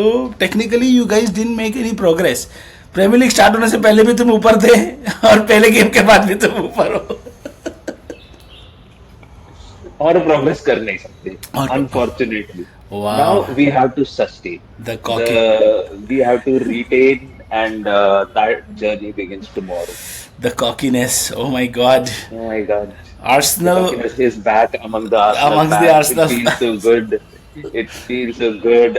So technically you guys didn't make any progress. Premier league start होने से पहले भी तुम ऊपर थे और पहले गेम के बाद भी तुम ऊपर हो. और प्रोग्रेस कर नहीं सकते और unfortunately. wow, now we have to sustain the the cocky, we have to retain and that journey begins tomorrow. the cockiness. Oh my God, Oh my god, the Arsenal cockiness is back among the Arsenal amongst the fans. It Arsenal feels so fans. good. It feels so good.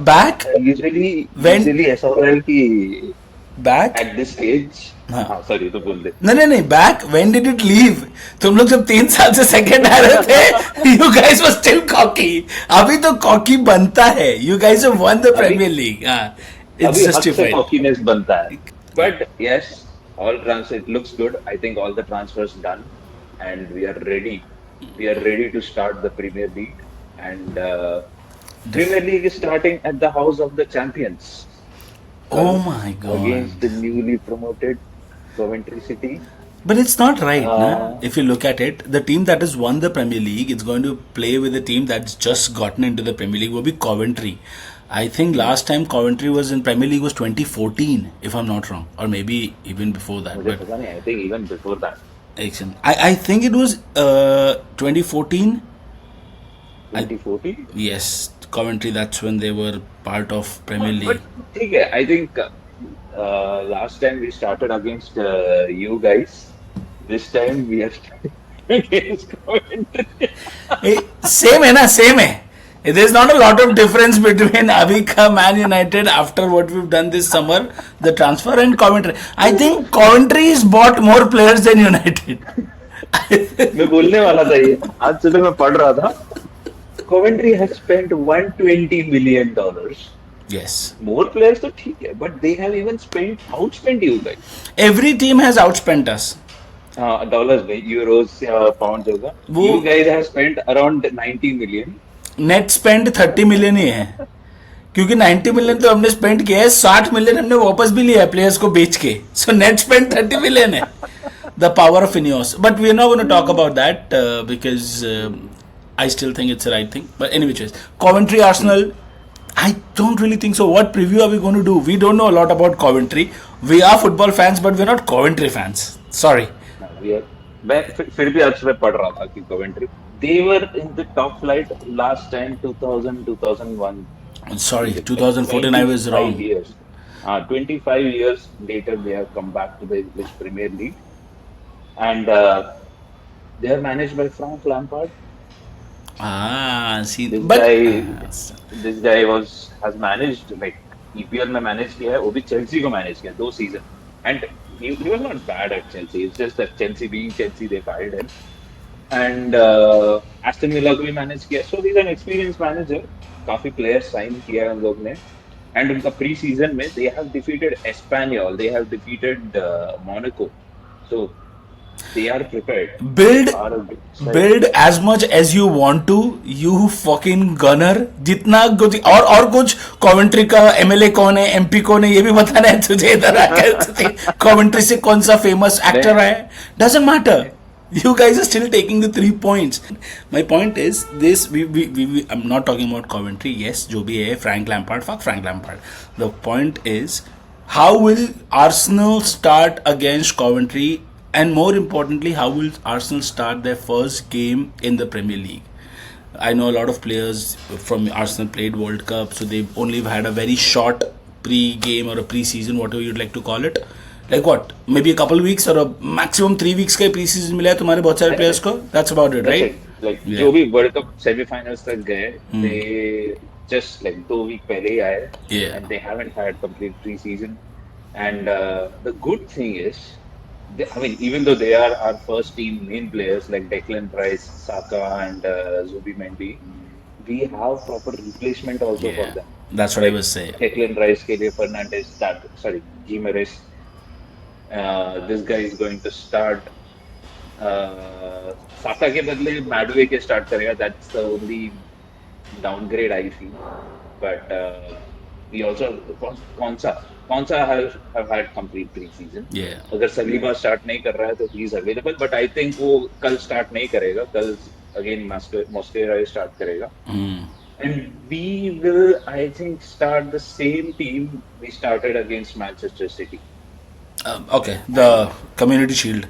Back Usually when usually ऐसा होता है कि back. at this stage. हाँ. हाँ sorry तो बोल दे. नहीं, back when did it leave. तुम लोग जब 3 साल से सेकंड आ रहे थे you guys were still cocky. अभी तो कॉकी बनता है. You guys have won the premier league. It's अभी हक से जस्टिफाइड. cockiness बनता है. But yes, all transfer it looks good. I think all the transfers done, and we are ready. We are ready to start the Premier League, and Premier League is starting at the house of the champions Oh my against God. the newly promoted Coventry City. But it's not right, na? Uh, If you look at it, the team that has won the Premier League is going to play with the team that's just gotten into the Premier League. Will be Coventry. I think last time Coventry was in Premier League was 2014, if I'm not wrong, or maybe even before that. मुझे But पता नहीं. I think even before that, I think it was 2014. 2014. Yes, Coventry. That's when they were part of Premier But League. ठीक है. I think last time we started against you guys. This time we are starting against Coventry. Same है ना, same है. There's not a lot of difference between अभी का Man United after what we've done this summer, the transfer, and Coventry. I think Coventry has bought more players than United. मैं बोलने वाला था ये. आज सुबह मैं पढ़ रहा था. Coventry has spent $120 million. Yes. More players तो ठीक है, but they have even outspent you guys. Every team has outspent us. Dollars में, euros या pounds होगा. वो- You guys have spent around 90 million. Net spend 30 million ही है, क्योंकि 90 मिलियन तो हमने स्पेंड किया है. 60 मिलियन हमने वापस भी लिया है प्लेयर्स को बेच के. सो नेट स्पेंड 30 मिलियन है. The power of INEOS. But we are not going to talk about that because I still think it's the right thing. But anyway, choice. Coventry, Arsenal. I don't really think so. What preview are we going to do? We don't know a lot about Coventry. We are football fans, but we're not Coventry fans. Sorry. We are. मैं फिर भी आज सुबह पढ़ रहा था कि Coventry. They were in the top flight last time 2000 2001. Sorry, 2014 I was 25 wrong. years. 25 years later, they have come back to the English Premier League, and they are managed by Frank Lampard. See, This but guy has managed like EPL में manage किया है. वो भी Chelsea को manage किया 2 season, and he was not bad at Chelsea. It's just that Chelsea being Chelsea, they fired him. And Aston Villa को भी manage किया. So he's an experienced manager. काफी players sign किया है उन लोग ने. And उनका pre-season में they have defeated Espanyol, they have defeated Monaco. So they are prepared. build Are a good side. build as much as you want to, you fucking gunner. जितना कुछ और कुछ कॉवेंट्री का एमएलए कौन है, MP कौन है, ये भी बताना है तुझे. इधर आकर कॉवेंट्री से कौन सा फेमस एक्टर है, doesn't matter. You guys are still taking the 3 points. My point is this: I'm not talking about Coventry. Yes, जो भी है, Frank Lampard, fuck Frank Lampard. The point is, how will Arsenal start against Coventry, and more importantly, how will Arsenal start their first game in the Premier League? I know a lot of players from Arsenal played World Cup, so they've only had a very short pre-game or a pre-season, whatever you'd like to call it. Like what? Maybe a couple weeks or a maximum 3 weeks का pre-season मिला है तुम्हारे बहुत सारे players को. That's about it, That's right? it. Like Yeah. जो भी World Cup semi-finals तक गए, they just like 2 week पहले ही आए, Yeah. and they haven't had complete pre-season. And the good thing is, I mean, even though they are our first team main players like Declan Rice, Saka, and Zubimendi, we have proper replacement also for Yeah. them. That's what I was saying. Declan Rice के लिए Fernandes, Gimenez. This guy is going to start. Saka के बदले Madueke के start करेगा. That's the only downgrade I feel. But we also Konsa have had complete pre-season. Yeah. अगर Saliba start नहीं कर रहा है तो he is available. But I think वो कल start नहीं करेगा. कल again Mosquera start करेगा. And we will, I think, start the same team we started against Manchester City Okay, the and Community Shield.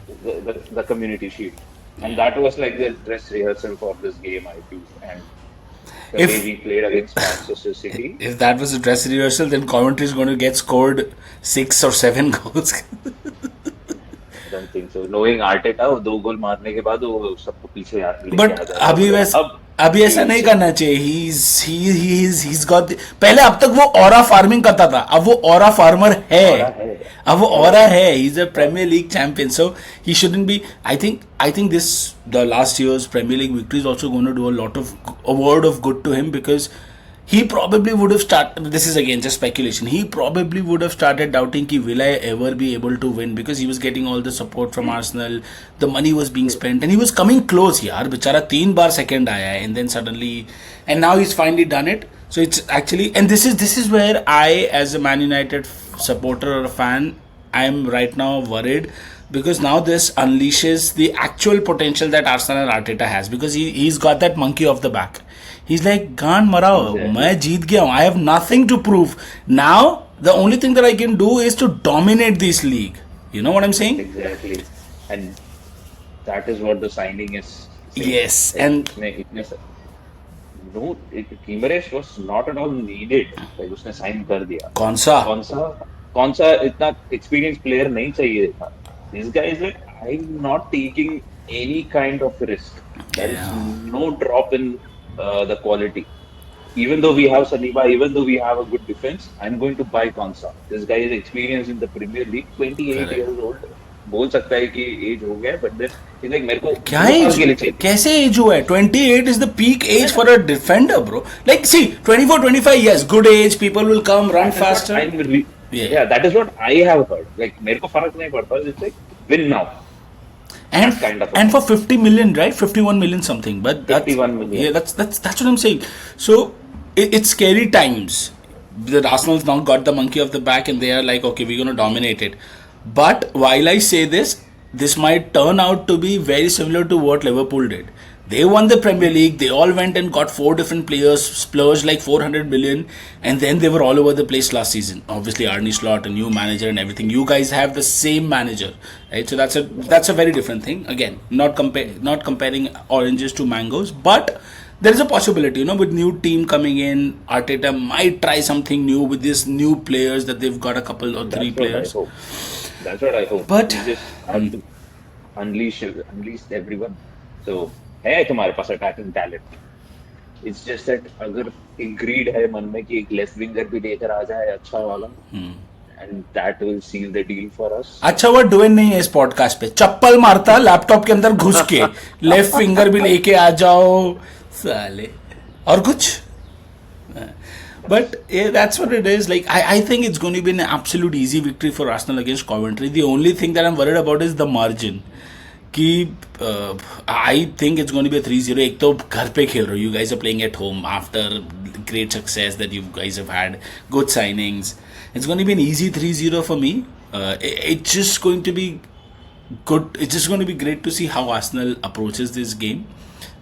the Community Shield. And Yeah. that was like the dress rehearsal for this game, I feel. And the way If we played against Manchester City, if that was a dress rehearsal, then Coventry is going to get scored 6 or 7 goals. I don't think so. Knowing Arteta, वो 2 गोल मारने के बाद वो सबको पीछे लेके but आ जाएगा अभी पूरा. वैस अब अभी ऐसा नहीं he's करना चाहिए. He's got पहले अब तक वो ऑरा फार्मिंग करता था, अब वो ऑरा फार्मर है. और है अब वो और ऑरा है. He is a premier league champion, so he shouldn't be. I think this the last years premier league victory is also going to do a lot of a word of good to him, because he probably would have started. This is again just speculation. He probably would have started doubting कि will I ever be able to win, because he was getting all the support from Arsenal. The money was being spent and he was coming close. यार बेचारा 3 बार second आया है, and then suddenly, and now he's finally done it. So it's actually, and this is where I, as a Man United supporter or a fan, I'm right now worried, because now this unleashes the actual potential that Arsenal and Arteta has, because he's got that monkey off the back. He's like, गांड मराओ, exactly. मैं जीत गया हूँ. I have nothing to prove. Now the only thing that I can do is to dominate this league. You know what I'm saying? Exactly. And that is what the signing is saying. Yes, Like, and no, Gimaresh was not at all needed. Like उसने sign कर दिया. कौन सा? कौन सा इतना experienced player नहीं चाहिए था. This guy is like, I'm not taking any kind of risk. There is Yeah. no drop in the quality. Even though we have Saliba, even though we have a good defense, I'm going to buy Konsa. This guy is experienced in the Premier League, 28 Correct. years old. बोल सकता है कि as हो गया, but then is like मेरे को क्या 2 साल के लिए एज? चाहिए. कैसे एज हुआ है? 28 is the peak age for a defender, bro. Like, see, 24, 25, yes, good age. People will come, run That is what faster. I'm Yeah. yeah, that is what I have heard. Like मेरे को फर्क नहीं पड़ता. It's like win now. And That kind of a and for 50 million, right? 51 million something. But that's 51 million. yeah, that's what I'm saying. So it's scary times. The Arsenal's now got the monkey off the back, and they are like, okay, we're gonna dominate it. But while I say this might turn out to be very similar to what Liverpool did. They won the Premier League. They all went and got 4 different players, splurged like 400 million, and then they were all over the place last season. Obviously, Arne Slot, a new manager, and everything. You guys have the same manager, right? So that's a very different thing. Again, not comparing oranges to mangoes, but there is a possibility, with new team coming in, Arteta might try something new with these new players that they've got, a couple or 3 That's what I players. hope. That's what I hope. But You just have to unleash everyone. So है तुम्हारे पास attacking talent. It's just that अगर एक grid है मन में कि एक लेफ्ट विंगर भी लेकर आ जाए अच्छा वाला, and that will seal the deal for us. अच्छा, वो डुएन नहीं है इस पॉडकास्ट पे. चप्पल मारता लैपटॉप के अंदर घुस के, लेफ्ट फिंगर भी लेके आ जाओ साले, और कुछ. But yeah, that's what it is. Like, I think it's going to be an absolute easy victory for Arsenal against Coventry. The only thing that I'm worried about is the margin. कि I think it's going to be a 3-0. एक तो घर पे खेल रहे हो. You guys are playing at home after great success that you guys have had, good signings. It's going to be an easy 3-0 for me. It's just going to be good. It's just going to be great to see how Arsenal approaches this game,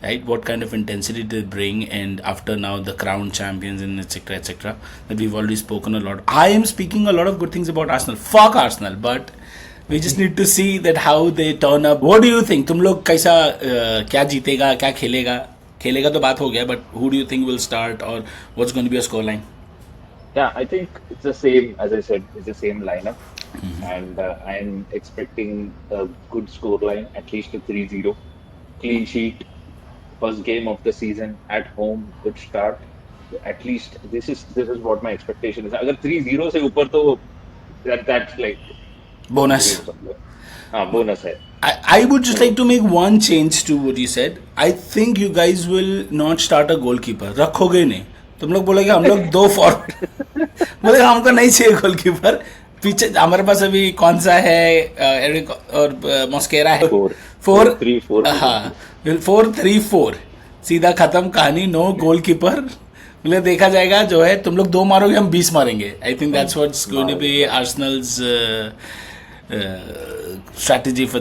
right? What kind of intensity they bring, and after now the crown champions and etc. that we've already spoken a lot. I am speaking a lot of good things about Arsenal. Fuck Arsenal, but we just need to see that how they turn up. What do you think? तुम लोग कैसा क्या जीतेगा, क्या खेलेगा तो बात हो गया, but who do you think will start, or what's going to be a scoreline? Yeah, I think it's the same, as I said, it's the same lineup. And I'm expecting a good scoreline, at least a 3-0. Clean sheet, first game of the season at home, good start. At least this is what my expectation is. अगर 3-0 से ऊपर तो that's like Bonus. हाँ bonus है. I would just like to make one change to what you said. I think you guys will not start a goalkeeper. रखोगे नहीं. तुम लोग बोलोगे हम लोग 2 फॉरवर्ड. बोले हमको नहीं चाहिए गोलकीपर. पीछे हमारे पास अभी कौन सा है, एरिक और मॉस्केरा है. 4-3-4. हाँ, 4-3-4. सीधा खत्म कहानी. No goalkeeper. बोले देखा जाएगा, जो है तुम लोग 2 मारोगे, हम 20 मारेंगे. I think that's what's going to be Arsenal's strategy for